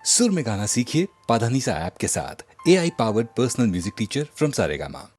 सुर में गाना सीखिए पाधानीसा ऐप के साथ। AI powered personal music teacher from Saregama.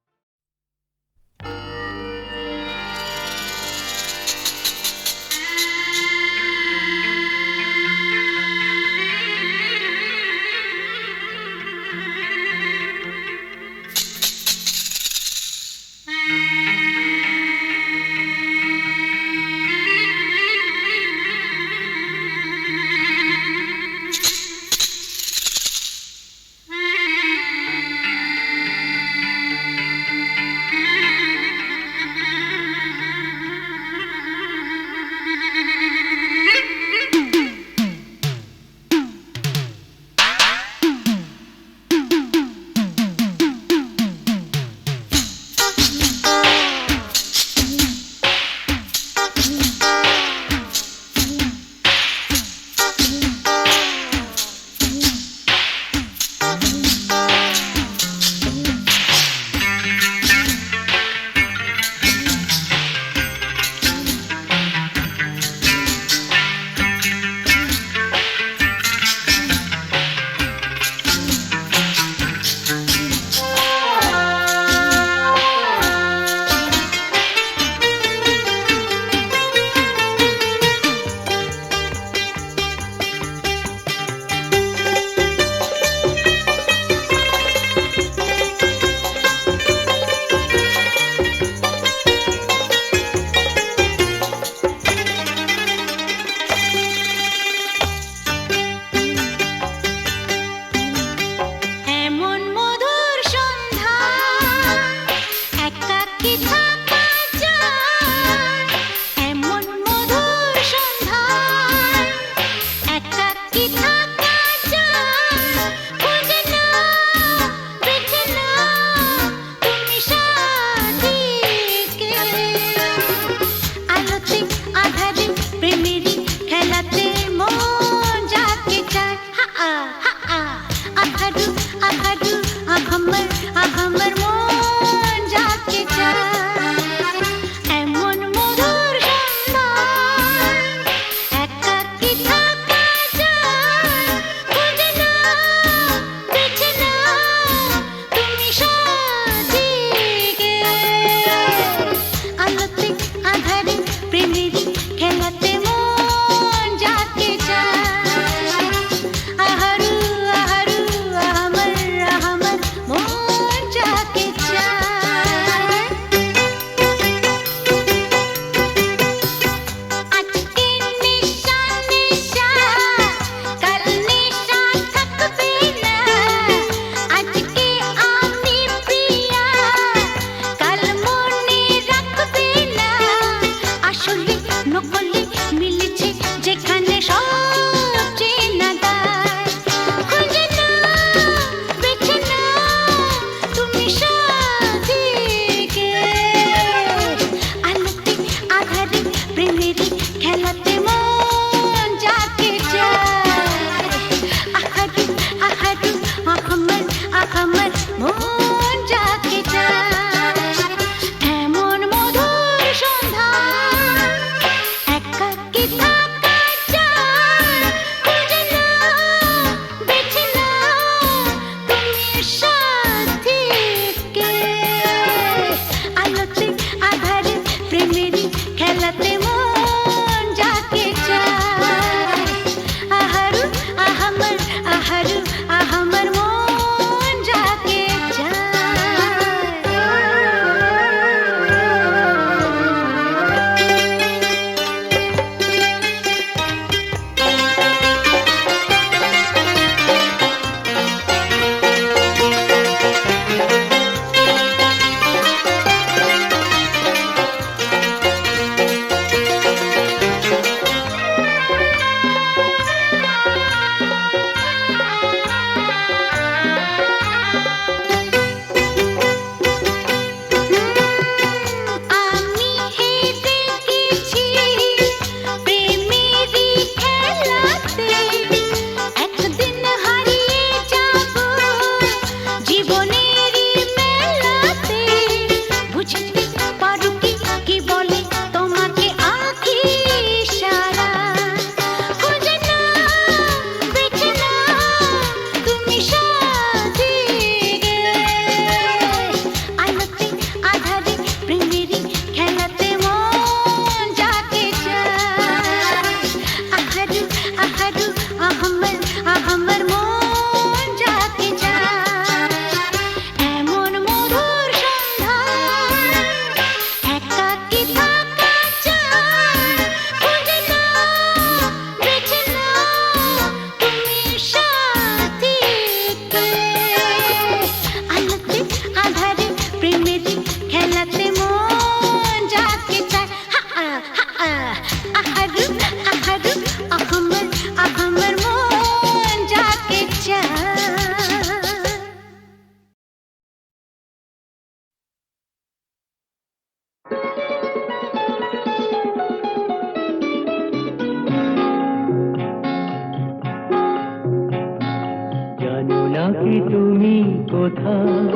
নাকি তুমি কোথায়,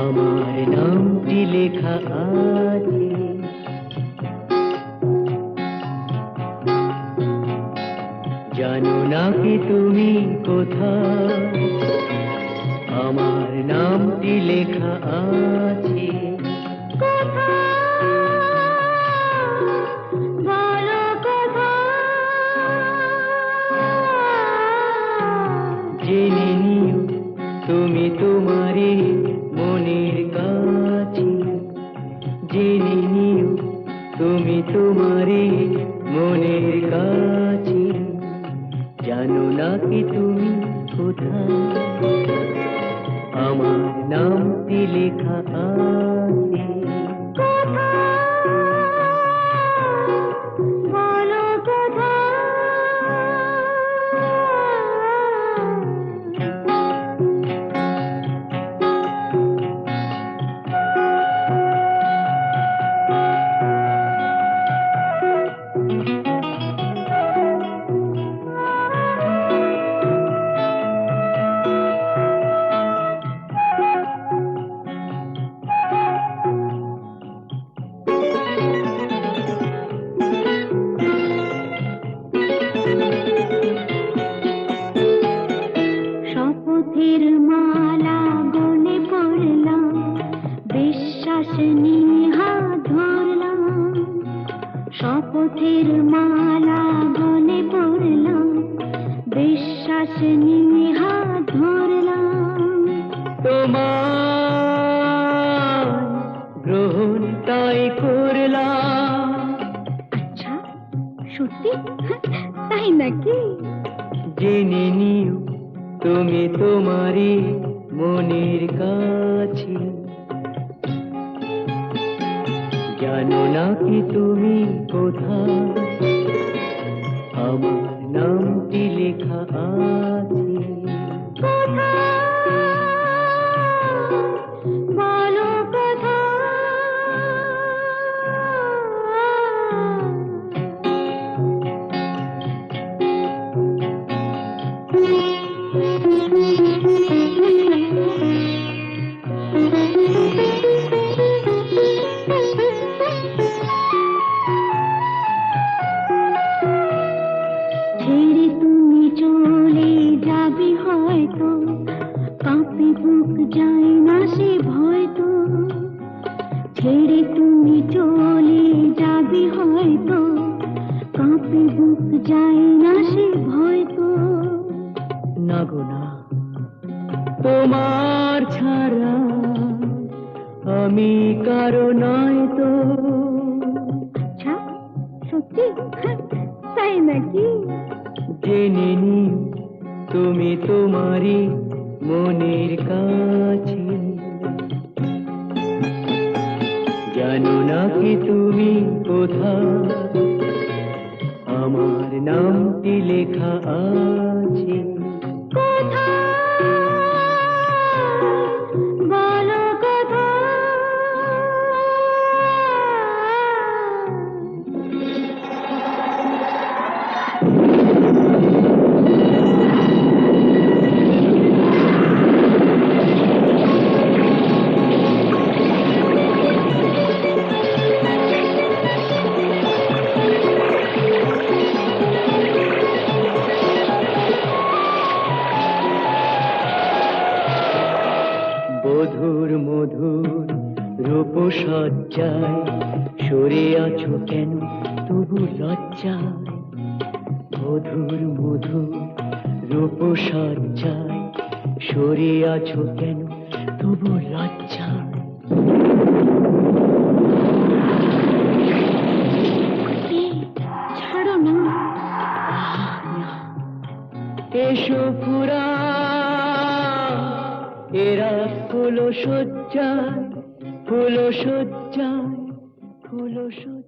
আমার নামটি লেখা আছে। জানো নাকি তুমি কোথায়, আমার নামটি লেখা আছে। জেনে নিও তুমি তোমারই মনের কাছে, জেনে নিও তুমি তোমারই মনের কাছে। জানো নাকি তুমি কোথায়, আমার নামটি লেখা আছে। শপথের মালা গলে পড়লাম, বিশ্বাস নিয়ে হাত ধরলাম। শপথের মালা গলে পড়লাম, বিশ্বাস নিয়ে হাত ধরলাম। তোমার গ্রহণ তাই করলাম। আচ্ছা, সত্যি? তাই নাকি? জেনে নিও তুমি তোমারই মনের কাছে, জানো নাকি তুমি কোথায়, আমার নামটি লেখা আছে। বলো কোথায়? ছেড়ে তুমি চলে যাবে হয়তো, কাঁপে বুক যায় না সে ভয়তো। ছেড়ে তুমি চলে যাবে হয়তো, কাঁপে বুক যায় না সে ভয়তো। না গো না, তোমার ছাড়া আমি কারো নয় তো। আচ্ছা, সত্যি? তাই নাকি? জেনে নিও তুমি তোমারই মনের কাছে, জানো নাকি তুমি কোথায়, আমার নামটি লেখা আছে। বলো কোথায়? মধুর মধুর রূপসজ্জায় সরে আছো কেন তবু লজ্জায়। মধুর মধুর রূপসজ্জায় সরে আছো কেন তবু লজ্জায়। ছাড়ো না। এসো পুরা এরা ফুলো সজ্জায়, ফুলো সজ্জায়, ফুলো সজ্জায়।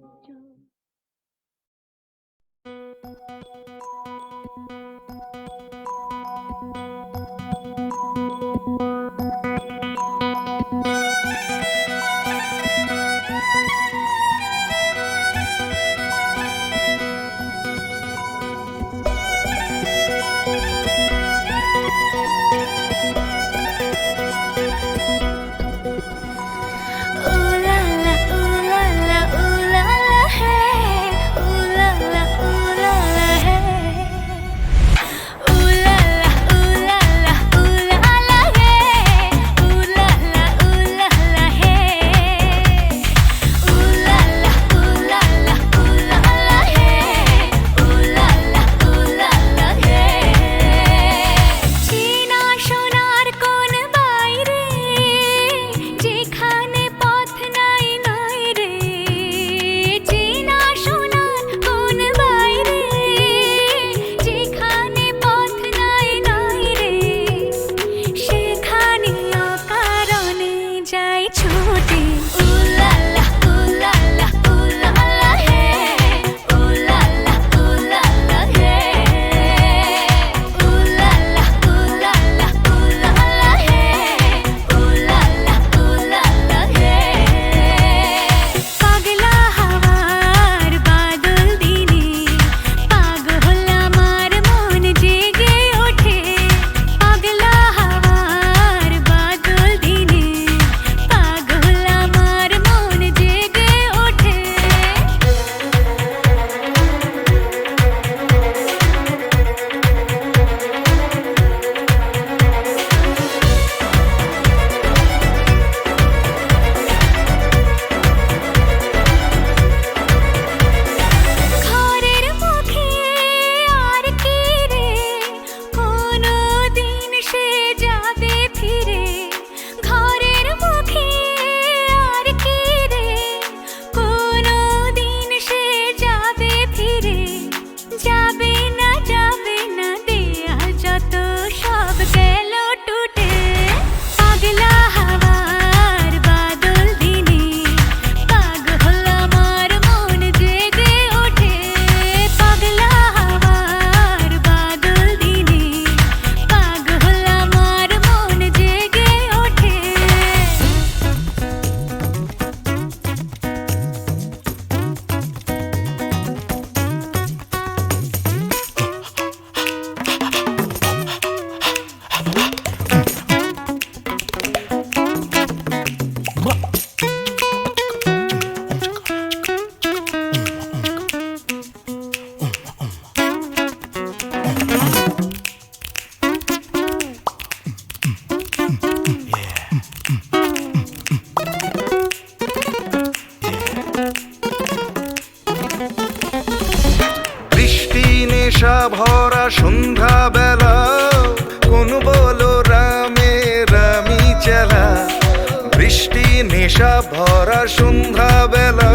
সন্ধ্যা বেলা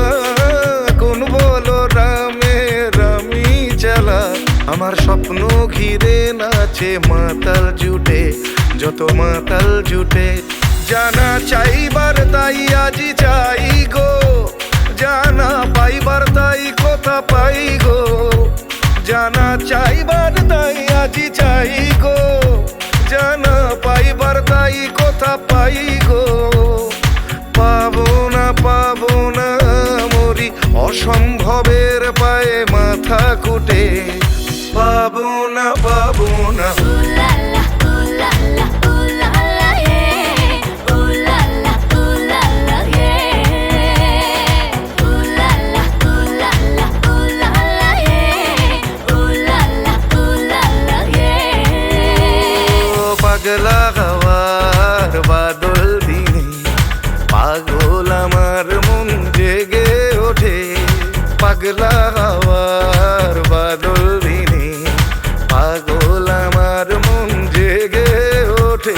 কোন বলো রামে রামি চালা আমার স্বপ্ন ঘিরে নাচে মাতাল জুটে যত মাতাল জুটে জানা চাইবার তাই আজি চাই গো জানা পাইবার তাই কথা পাই গো জানা চাইবার তাই আজি চাই গো জানা পাইবার তাই কথা পাই গো পাবো না মরি অসম্ভবের পায়ে মাথা কুটে পাবো না পাগলা হওয়ার বাদল দিনে পাগল আমার মন জেগে ওঠে পাগলা হওয়ার বাদল দিনে পাগল আমার মন জেগে ওঠে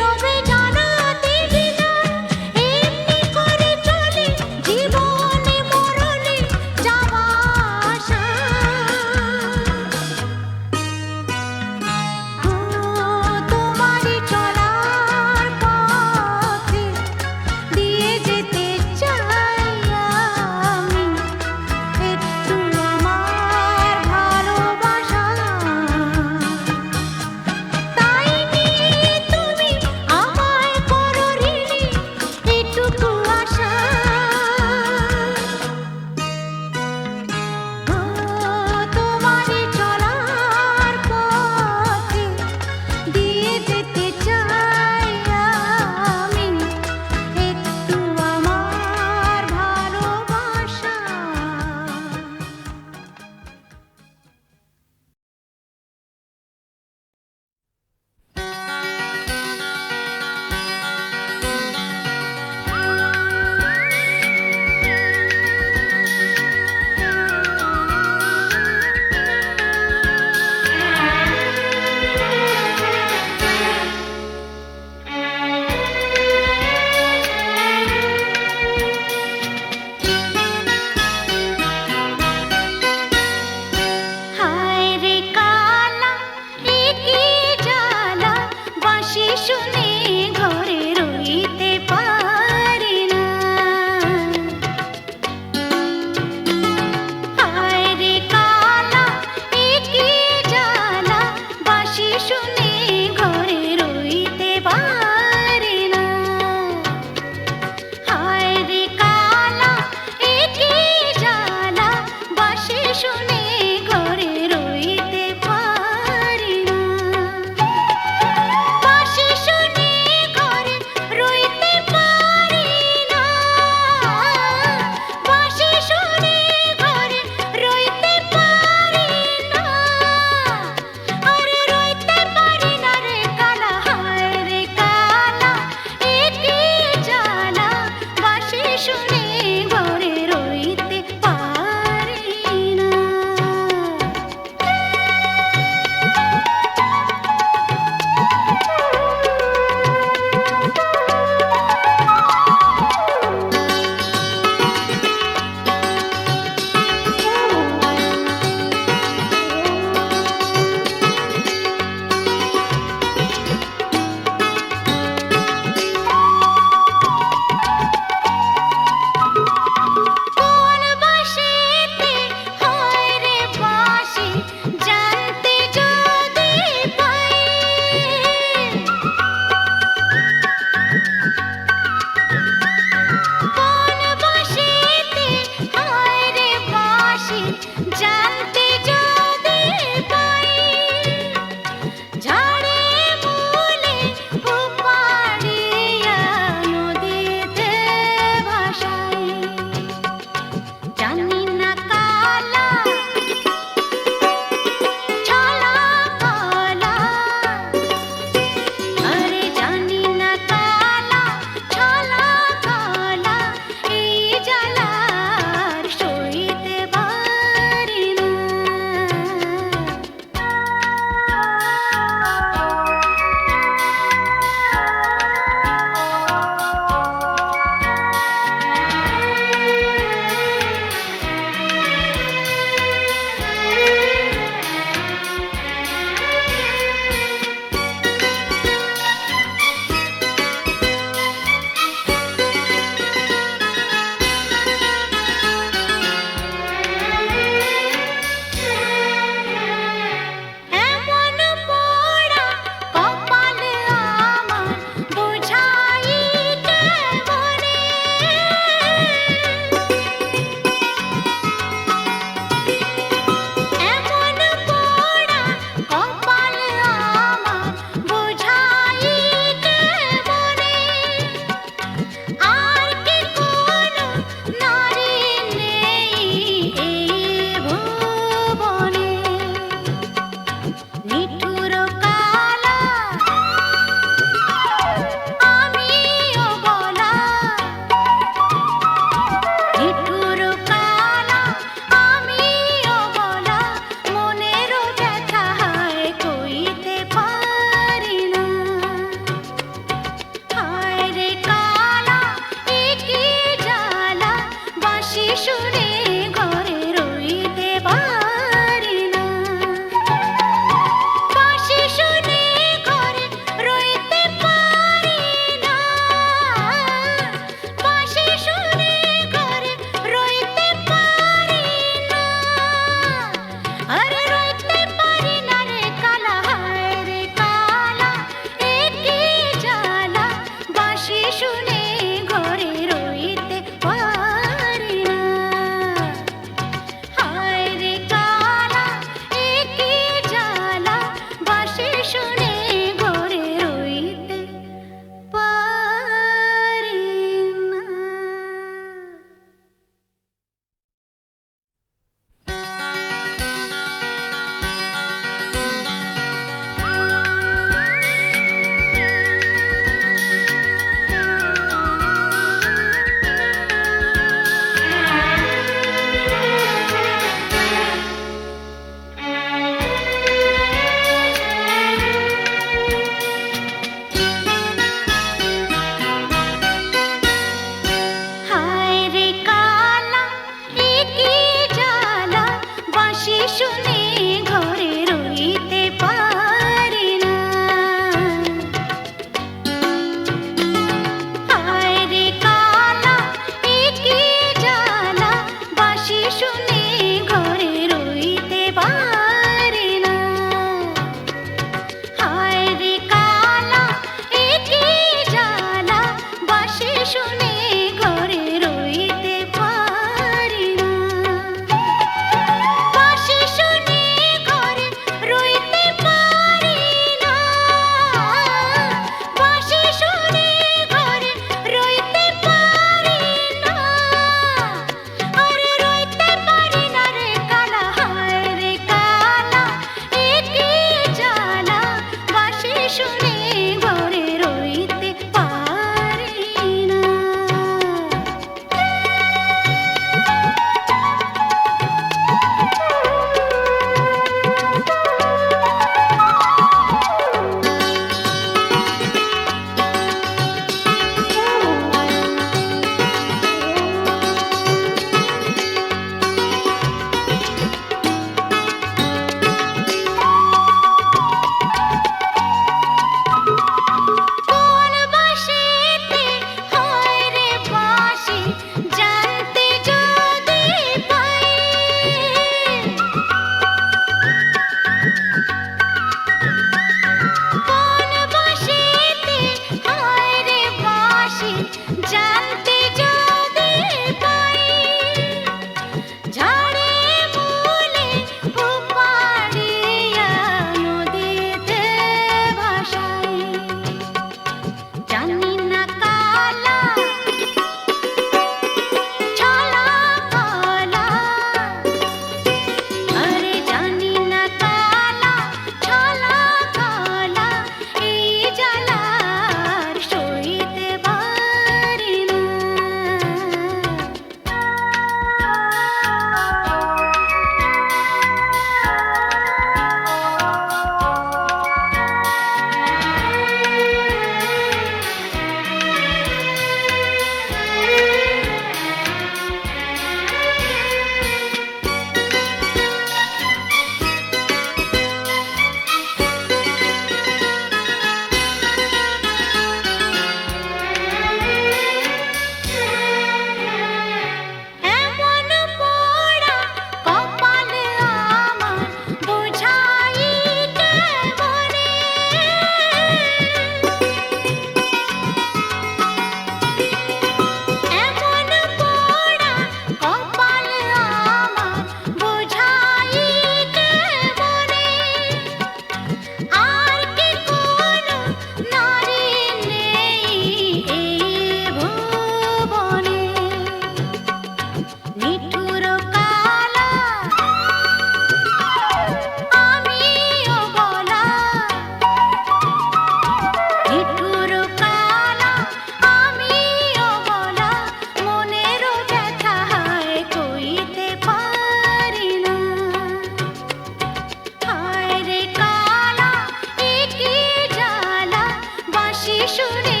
শুনে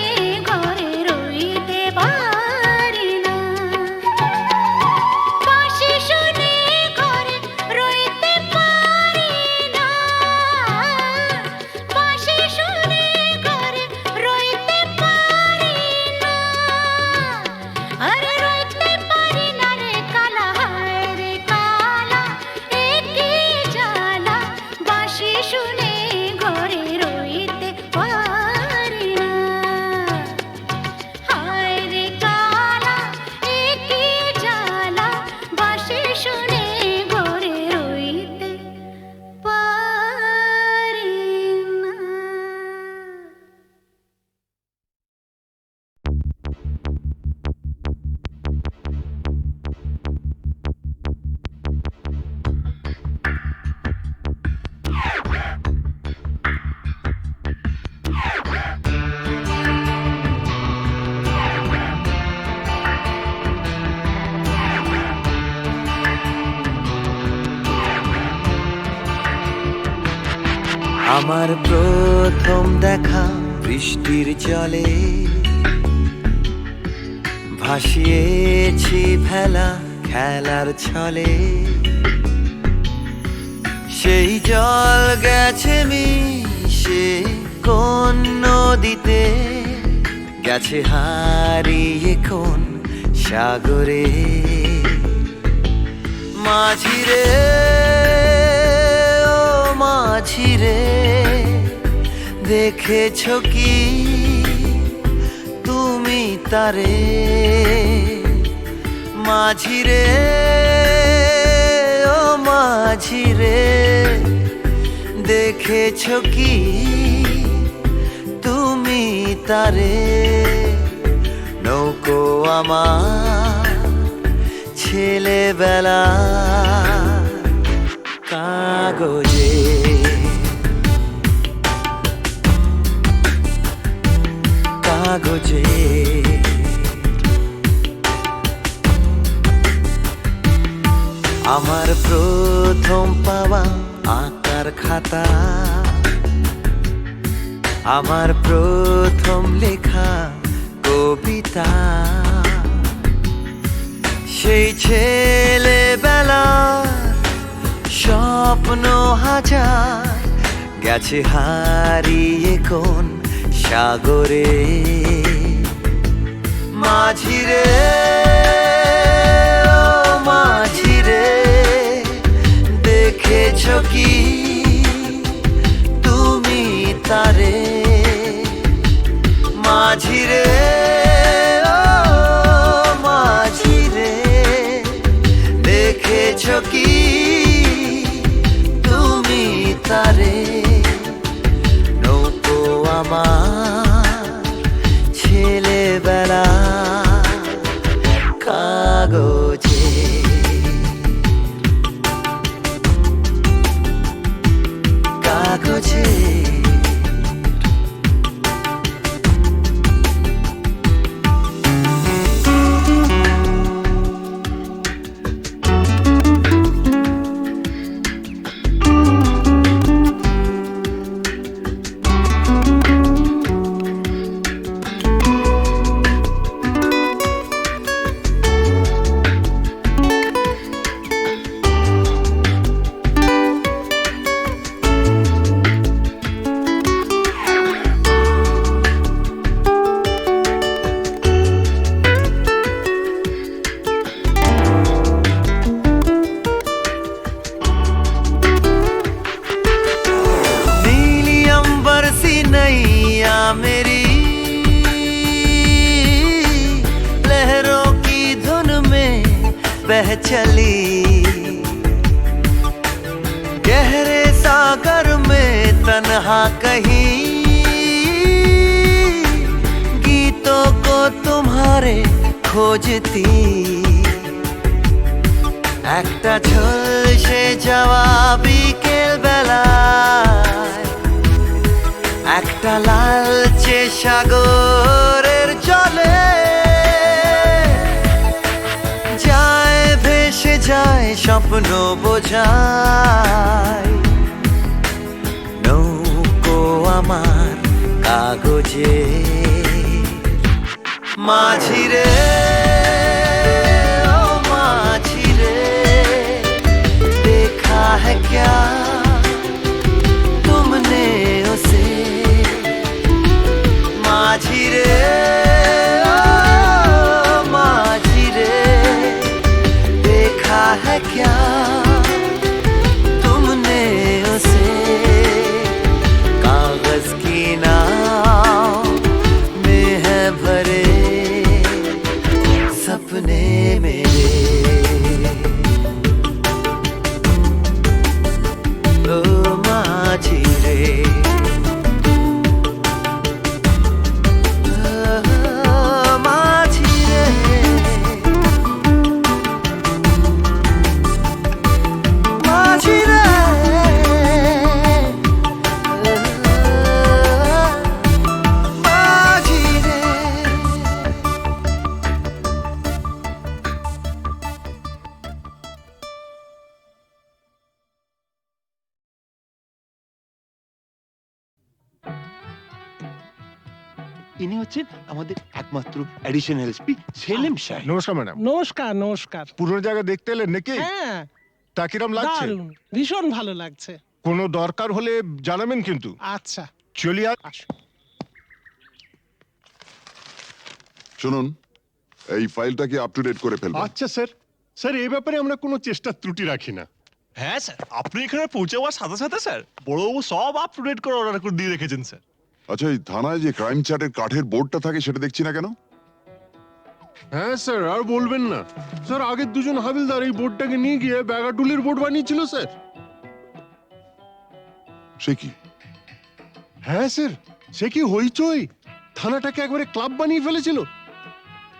ঘরে রইতে পারি না, বাঁশি শুনে ঘরে রইতে পারি না, বাঁশি শুনে ঘরে রইতে পারি না, আরে রইতে পারি না রে কালা, হায় রে কালা, এ কি জ্বালা, বাঁশি শুনে ঘরে রইতে পারি না, হায় রে কালা, এ কি জ্বালা, বাঁশি শুনে ঘরে রইতে পারি না। আমার প্রথম দেখা বৃষ্টির জলে, ভাসিয়েছি ভেলা খেলার ছলে, সেই জল গেছে মিশে কোন নদীতে, গেছে হারিয়ে কোন সাগরে। মাঝিরে ও মাঝিরে, দেখেছ কি তুমি তারে? মাঝিরে ও মাঝিরে, দেখেছ কি তুমি তারে? নৌকো আমার ছেলেবেলা কাগজে, কাগজে আমার প্রথম পাওয়া আঁকার খাতা, আমার প্রথম লেখা কবিতা, সেই ছেলেবেলার স্বপ্ন হাজার, গেছে হারিয়ে কোন সাগরে। মাঝিরে ও মাঝিরে, দেখেছ কি তুমি তারে? মাঝিরে ও মাঝিরে, দেখেছ কি তুমি তারে? নৌকো আমার ছেলেবেলা কাগজে, কাগজে मेरी लहरों की धुन में बह चली, गहरे सागर में तन्हा कहीं, गीतों को तुम्हारे खोजती, একটা ঝলসে যাওয়া বিকেল বেলায়, একটা লালচে সাগরের জলে যায় ভেসে যায় স্বপ্ন বোঝায়। নৌকো আমার কাগজে माझी रे ओ माझी रे देखा है क्या तुमने उसे माझी रे ओ माझी रे देखा है क्या तुमने उसे कागज की नाव में है भरे सपने मेरे ओ माझी रे माझी रे माझी रे माझी रे ইনি হচ্ছেন আমাদের একমাত্র অ্যাডিশনাল এসপি সেলিম সাহেব। নমস্কার ম্যাডাম। নমস্কার নমস্কার। পুরনো জায়গা দেখতে এলেন নাকি? হ্যাঁ, তা কিরম লাগছে? দারুণ, ভীষণ ভালো লাগছে। কোনো দরকার হলে জানাবেন কিন্তু। আচ্ছা, চলি আর আসুন। শুনুন, এই ফাইলটাকে আপ টু ডেট করে ফেলবেন। আচ্ছা স্যার। স্যার এই ব্যাপারে আমরা কোনো চেষ্টা ত্রুটি রাখি না। হ্যাঁ স্যার, আপনি এখানে পৌঁছাবার সাথে সাথে স্যার বড়বাবু সব আপ টু ডেট করে অর্ডার করে দিয়ে রেখেছেন স্যার। আচ্ছা, এই থানায় যে ক্রাইম চ্যাটের কাঠের বোর্ডটা থাকে সেটা দেখছি না কেন? হ্যাঁ স্যার, আর বলবেন না স্যার, আগের দুজন হাবিলদার এই বোর্ডটাকে নিয়ে গিয়ে ব্যাগাটুলির বোর্ড বানিয়েছিল স্যার। সে কি? হ্যাঁ স্যার, সে কি হইচই, থানাটাকে একবারে ক্লাব বানিয়ে ফেলেছিল।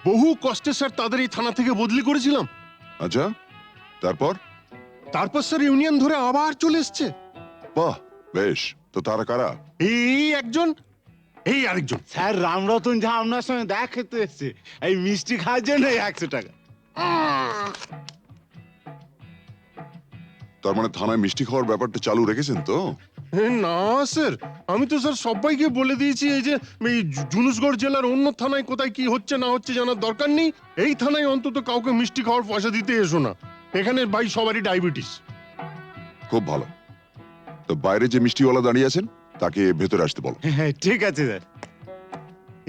বহু কষ্টে স্যার তাদের এই থানা থেকে বদলি করেছিলাম। আচ্ছা, তারপর? তারপর স্যার ইউনিয়ন ধরে আবার চলে এসছে। বাহ, বেশ। তো তারা কারা? এই একজন, এই আরেকজন। স্যার রামরতন যা আপনার সঙ্গে দেখা খেতে এসছে এই মিষ্টি খাওয়ার জন্য 100 টাকা। তার মানে থানায় মিষ্টি খাওয়ার ব্যাপারটা চালু রেখেছেন তো? না স্যার, আমি তো স্যার সবাইকে বলে দিয়েছি এই যে এই জুনুসগড় জেলার অন্য থানায় কোথায় কি হচ্ছে না হচ্ছে জানার দরকার নেই। এই থানায় অন্তত কাউকে মিষ্টি খাওয়ার পয়সা দিতে এসো না। এখানে ভাই সবারই ডায়াবেটিস। খুব ভালো। তো বাইরে যে মিষ্টিওয়ালা দাঁড়িয়ে আছেন তাকে ভেতরে আসতে বলো। হ্যাঁ ঠিক আছে স্যার।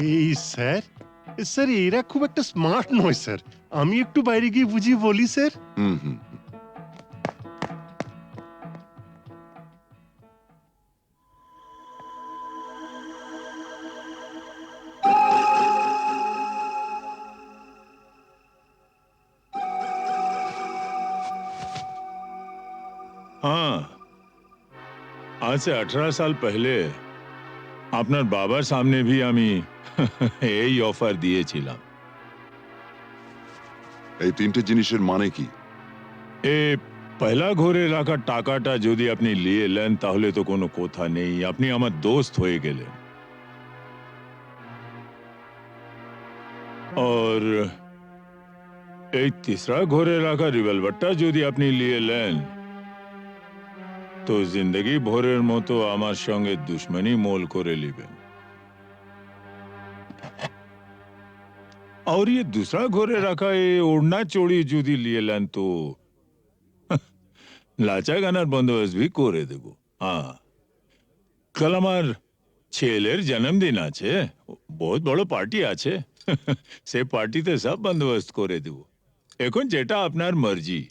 এই স্যার, স্যার এরা খুব একটা স্মার্ট নয় স্যার, আমি একটু বাইরে গিয়ে বুঝিয়ে বলি স্যার। হুম হুম। हाँ, आज से 18 साल पहले আপনার বাবার সামনে भी আমি এই অফার দিয়েছিলাম। এই তিনটে জিনিসের মানে কি? এ পয়লা ঘরে রাখা টাকাটা যদি আপনি নিয়ে নেন তাহলে তো কোনো কথা নেই, আপনি আমার দোস্ত হয়ে গেলেন। और এই तीसरा ঘরে রাখা রিভলভারটা যদি আপনি নিয়ে নেন তো জিন্দগি ভরের মতো আমার সঙ্গে দুশ্মনী মোল করে নেবেন। और ये दूसरा घरे रखा ये ओढ़ना चोड़ी যদি নিয়ে নেন তো লাচা গানার বন্দোবস্ত भी করে দেব। হ্যাঁ, কাল আমার ছেলের জন্মদিন আছে, বহুত বড় পার্টি আছে, সে পার্টিতে সব বন্দোবস্ত করে দেব। এখন যেটা আপনার মর্জি।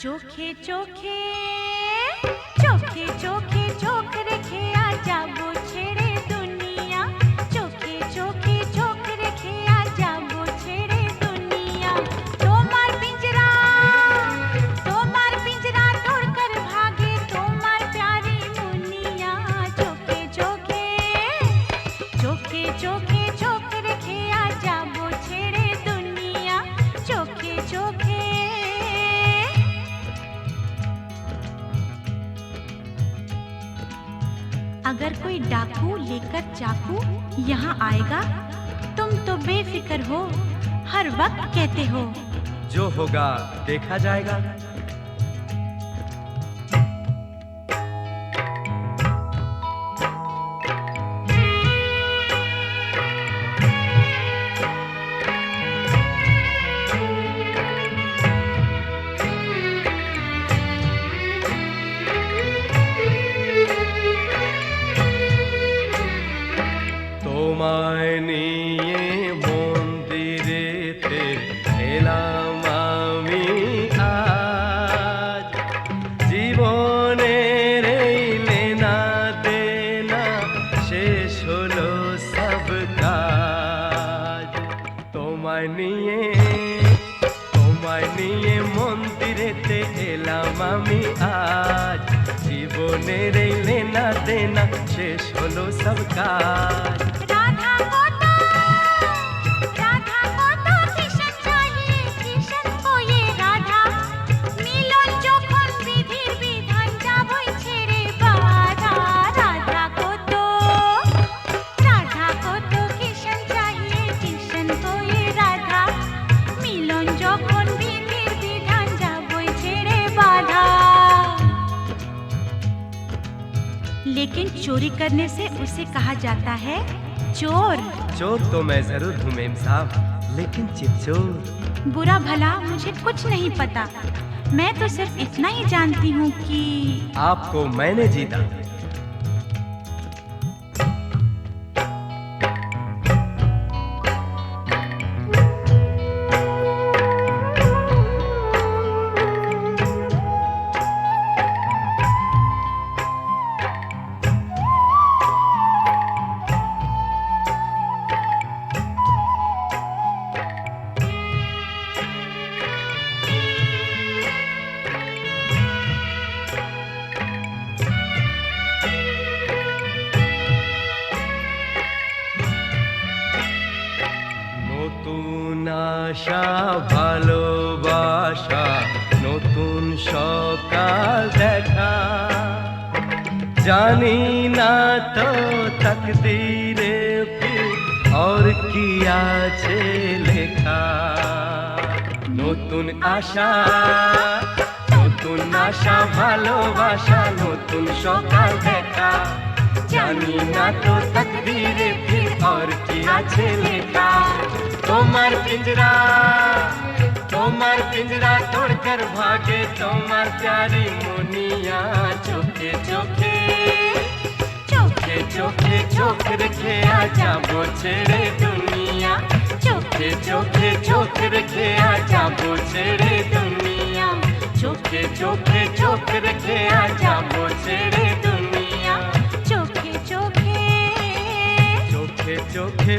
চোখে চোখে চোখে চোখে চোখ রেখে আজ যাবো ছেড়ে দুনিয়া, চোখে চোখে চোখ রেখে আজ যাবো ছেড়ে দুনিয়া। তোমার পিंजरा तोड़कर भागे তোমার प्यारी मुनिया, চোখে চোখে চোখে চোখে চোখ রেখে আজ যাবো ছেড়ে দুনিয়া, চোখে চোখে डाकू लेकर चाकू यहाँ आएगा, तुम तो बेफिक्र हो, हर वक्त कहते हो जो होगा देखा जाएगा। তোমায় নিয়ে মন্দিরেতে এলাম আমি আজ, জীবনের এই লেনা দেনা শেষ হলো সব কাজ। তোমায় নিয়ে মন্দিরেতে এলাম আমি আজ, জীবনের এই লেনা দেনা শেষ হলো সব কাজ। राधा को तो किशन चाहिए, किशन को ये राधा, मिलन যখন বিধির বিধান যাবই ছেড়ে বাধা। राधा को तो किशन चाहिए, किशन को ये राधा, मिलन যখন বিধির বিধান যাবই ছেড়ে বাধা। लेकिन चोरी करने से उसे कहा जाता है चोर। चोर तो मैं जरूर हूँ मेम साहब, लेकिन चिपचोर। बुरा भला मुझे कुछ नहीं पता, मैं तो सिर्फ इतना ही जानती हूँ कि आपको मैंने जीता। নতুন আশা ভালোবাসা, নতুন সকাল দেখা, জানি না তো তকদীরে ফির और কি আছে লেখা। নতুন আশা ভালোবাসা, নতুন সকাল দেখা, জানি না তো তকদীরে ফির और কি আছে লেখা। তোমার পিঞ্জরা तोड़कर भागे তোমার प्यारी मुनिया, চোখে চোখে চোখ রেখে যাবো ছেড়ে দুনিয়া, চোখে রেখে যাবো ছেড়ে দুনিয়া, চোখে রেখে যাবো ছেড়ে দুনিয়া, চোখে চোখে চোখে